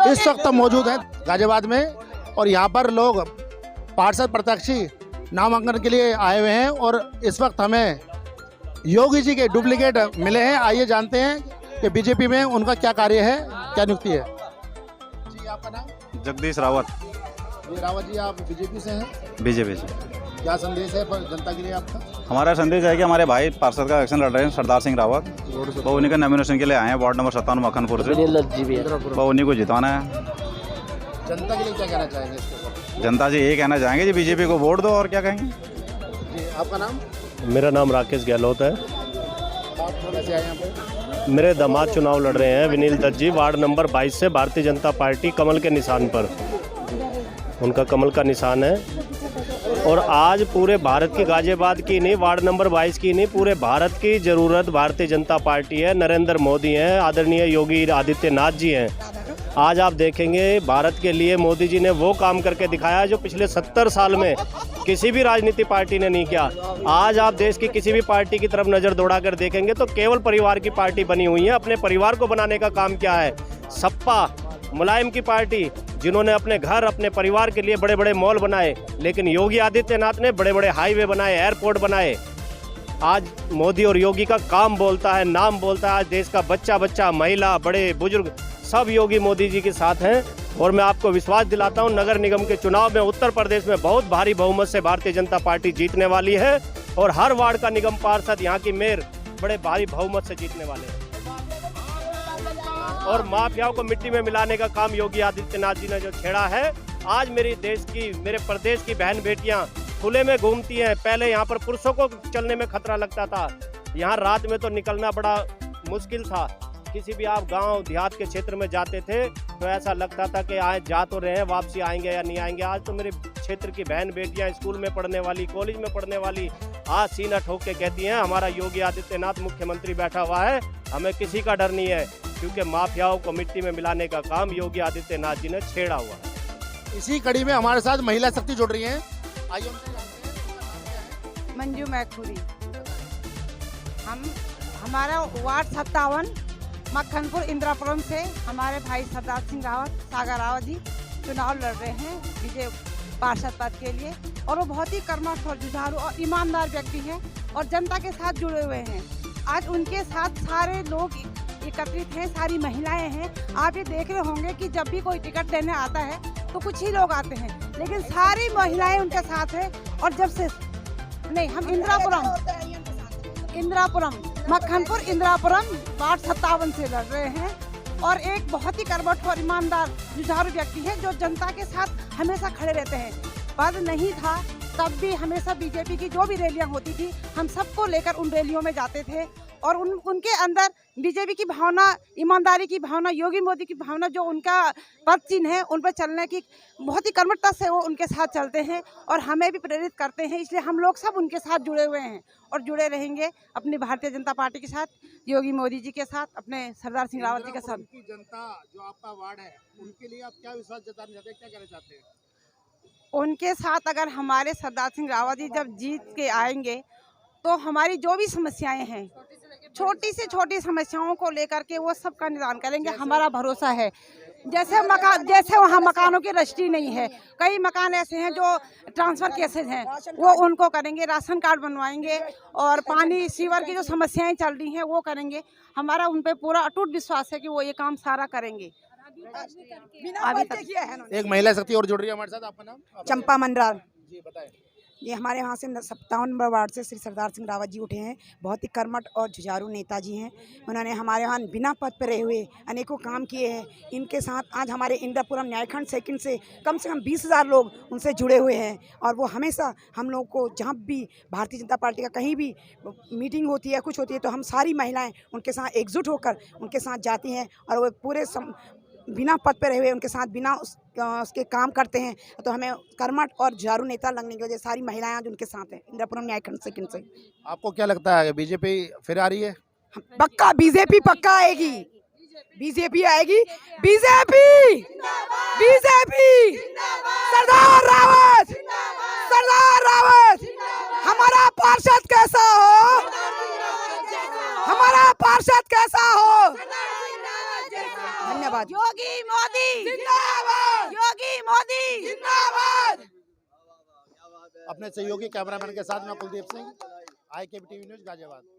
इस वक्त हम मौजूद हैं गाजियाबाद में और यहाँ पर लोग पार्षद प्रत्याशी नामांकन के लिए आए हुए हैं और इस वक्त हमें योगी जी के डुप्लीकेट मिले हैं। आइए जानते हैं कि बीजेपी में उनका क्या कार्य है, क्या नियुक्ति है। जी आपका नाम? जगदीश रावत। जी रावत जी, आप बीजेपी से हैं? बीजेपी से। क्या संदेश है पर जनता के लिए आपका? हमारा संदेश है कि हमारे भाई पार्षद का इलेक्शन लड़ रहे हैं सरदार सिंह रावत, वो उन्हीं का नॉमिनेशन के लिए आए हैं वार्ड नंबर 57 मक्खनपुर से, वो उन्हीं को जिताना है। जनता के लिए क्या कहना चाहेंगे इसके ऊपर? जनता जी ये कहना चाहेंगे जी बीजेपी को वोट दो, और क्या कहेंगे। जी आपका नाम? मेरा नाम राकेश गहलोत है। आप कैसे आए यहाँ पे? मेरे दामाद चुनाव लड़ रहे हैं विनील दत्त जी, वार्ड नंबर 22 से, भारतीय जनता पार्टी कमल के निशान पर। उनका कमल का निशान है और आज पूरे भारत की, गाजियाबाद की नहीं, वार्ड नंबर 22 की नहीं, पूरे भारत की ज़रूरत भारतीय जनता पार्टी है। नरेंद्र मोदी हैं, आदरणीय योगी आदित्यनाथ जी हैं। आज आप देखेंगे भारत के लिए मोदी जी ने वो काम करके दिखाया जो पिछले 70 साल में किसी भी राजनीति पार्टी ने नहीं किया। आज आप देश की किसी भी पार्टी की तरफ नज़र दौड़ा कर देखेंगे तो केवल परिवार की पार्टी बनी हुई है। अपने परिवार को बनाने का काम क्या है? सपा मुलायम की पार्टी, जिन्होंने अपने घर, अपने परिवार के लिए बड़े बड़े मॉल बनाए, लेकिन योगी आदित्यनाथ ने बड़े बड़े हाईवे बनाए, एयरपोर्ट बनाए। आज मोदी और योगी का काम बोलता है, नाम बोलता है। आज देश का बच्चा बच्चा, महिला, बड़े बुजुर्ग सब योगी मोदी जी के साथ हैं। और मैं आपको विश्वास दिलाता हूं, नगर निगम के चुनाव में उत्तर प्रदेश में बहुत भारी बहुमत से भारतीय जनता पार्टी जीतने वाली है और हर वार्ड का निगम पार्षद, यहाँ की मेयर बड़े भारी बहुमत से जीतने वाले हैं। और माफियाओं को मिट्टी में मिलाने का काम योगी आदित्यनाथ जी ने जो छेड़ा है। आज मेरे प्रदेश की बहन बेटियां खुले में घूमती हैं। पहले यहाँ पर पुरुषों को चलने में खतरा लगता था, यहाँ रात में तो निकलना बड़ा मुश्किल था। किसी भी आप गांव देहात के क्षेत्र में जाते थे तो ऐसा लगता था कि आए जा तो रहे हैं, वापसी आएंगे या नहीं आएंगे। आज तो मेरे क्षेत्र की बहन बेटियां स्कूल में पढ़ने वाली, कॉलेज में पढ़ने वाली, आज सीना ठोक के कहती हैं हमारा योगी आदित्यनाथ मुख्यमंत्री बैठा हुआ है, हमें किसी का डर नहीं है, क्योंकि माफियाओं को मिट्टी में मिलाने का काम योगी आदित्यनाथ जी ने छेड़ा हुआ है। इसी कड़ी में हमारे साथ महिला शक्ति जुड़ रही हैं। आइए उनसे जानते हैं उनका नाम क्या है। मंजू मैखुरी। हमारा वार्ड 57 मक्खनपुर इंदिरापुरम से हमारे भाई सरदार सिंह रावत, सागर रावत जी चुनाव लड़ रहे हैं विजय पार्षद पद के लिए। और वो बहुत ही कर्मठ और जुझारू और ईमानदार व्यक्ति हैं और जनता के साथ जुड़े हुए हैं। आज उनके साथ सारे लोग एकत्रित हैं, सारी महिलाएं हैं। आप ये देख रहे होंगे कि जब भी कोई टिकट देने आता है तो कुछ ही लोग आते हैं, लेकिन सारी महिलाएं उनके साथ हैं। और जब से नहीं, हम इंदिरापुरम मक्खनपुर इंदिरापुरम वार्ड 57 से लड़ रहे हैं और एक बहुत ही कर्मठ और ईमानदार जुझारू व्यक्ति है जो जनता के साथ हमेशा खड़े रहते हैं। पद नहीं था तब भी हमेशा बीजेपी की जो भी रैलियां होती थी हम सबको लेकर उन रैलियों में जाते थे और उनके अंदर बीजेपी की भावना, ईमानदारी की भावना, योगी मोदी की भावना, जो उनका पद चिन्ह है उन पर चलने की बहुत ही कर्मठता से वो उनके साथ चलते हैं और हमें भी प्रेरित करते हैं। इसलिए हम लोग सब उनके साथ जुड़े हुए हैं और जुड़े रहेंगे अपनी भारतीय जनता पार्टी के साथ, योगी मोदी जी के साथ, अपने सरदार सिंह रावत जी के साथ। उनकी जनता जो आपका वार्ड है उनके लिए आप क्या विश्वास जताना चाहते हैं, क्या कहना चाहते हैं? उनके साथ अगर हमारे सरदार सिंह रावत जी जब जीत के आएंगे तो हमारी जो भी समस्याएं हैं, छोटी से छोटी समस्याओं को लेकर के वो सबका निदान करेंगे, हमारा भरोसा है। जैसे वहाँ मकानों की रजिस्ट्री नहीं है, कई मकान ऐसे हैं जो ट्रांसफर केसेज हैं, वो उनको करेंगे, राशन कार्ड बनवाएंगे और पानी सीवर की जो समस्याएं चल रही हैं वो करेंगे। हमारा उन पर पूरा अटूट विश्वास है कि वो ये काम सारा करेंगे। अभी तक एक महिला शक्ति और जुड़ रही है हमारे साथ। आपका नाम? चंपा मंडराल जी बताएं। ये हमारे यहाँ से 57 नंबर वार्ड से श्री सरदार सिंह रावत जी उठे हैं। बहुत ही कर्मठ और जुझारू नेता जी हैं। उन्होंने हमारे यहाँ बिना पद पर रहे हुए अनेकों काम किए हैं। इनके साथ आज हमारे इंदिरापुरम न्यायखंड सेकंड से कम 20,000 लोग उनसे जुड़े हुए हैं और वो हमेशा हम लोग को, जहाँ भी भारतीय जनता पार्टी का कहीं भी मीटिंग होती है, कुछ होती है, तो हम सारी महिलाएँ उनके साथ एकजुट होकर उनके साथ जाती हैं और वो पूरे बिना पद पर रहे हुए उनके साथ बिना उसके काम करते हैं। तो हमें कर्मठ और जुझारू नेता लगने की वजह सारी महिलाएं आज उनके साथ हैं इंदिरापुरम न्यायखंड सेकंड से। आपको क्या लगता है बीजेपी फिर आ रही है? पक्का बीजेपी पक्का आएगी, बीजेपी आएगी, बीजेपी बीजेपी सरदार रावत, सरदार रावत। हमारा पार्षद कैसा हो, हमारा पार्षद कैसा हो। धन्यवाद। जिंदाबाद। योगी मोदी जिंदाबाद, योगी मोदी जिंदाबाद। अपने सहयोगी कैमरामैन के साथ मैं Kuldeep Singh, IKB TV news Ghaziabad.